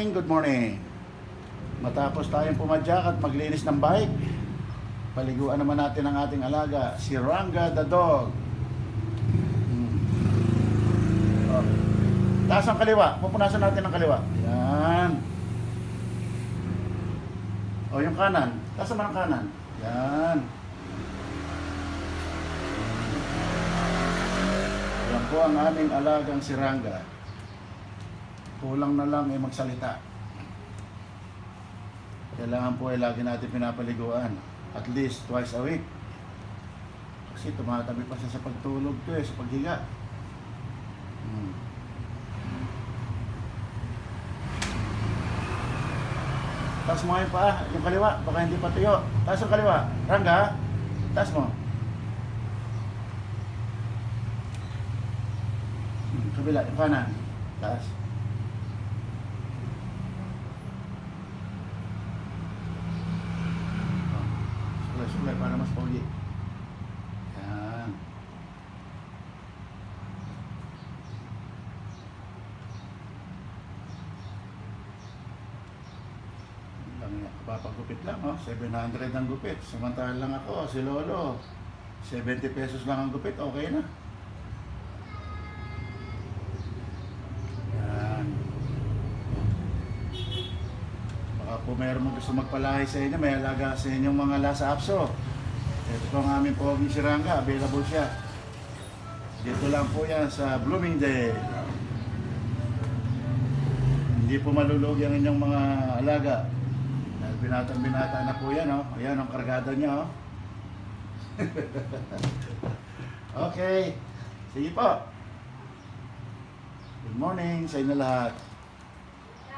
Good morning. Matapos tayong pumadyak at maglinis ng bike, paliguan naman natin ang ating alaga, si Ranga the dog. Oh. Taas ang kaliwa. Pupunasan natin ang kaliwa. Yan. O yung kanan. Taas naman ang kanan. Yan. Yan po ang aming alagang si Ranga. Kulang na lang ay magsalita. Kailangan po ay lagi natin pinapaliguan. At least twice a week. Kasi tumatabi pa siya sa pagtulog to sa paghiga. Taas mo ngayon pa, yung kaliwa, baka hindi pa tuyo. Taas ang kaliwa. Ranga, taas mo. Kabila, yung kanan. Taas. Sulay para mas pogi. Yan. Papagupit lang, 700 ang gupit. Samantala lang ako, si Lolo, 70 pesos lang ang gupit, okay na. Yan. Baka po mayroon gusto magpalahi sa inyo, may alaga sa inyong mga Lhasa Apso. Ito po ang aming poging si Ranga, available siya. Dito lang po yan sa Bloomingdale. Hindi po malulugi ang inyong mga alaga. Binata na po yan, Ayan ang kargada niya, Okay. Sige po. Good morning sa inyo lahat.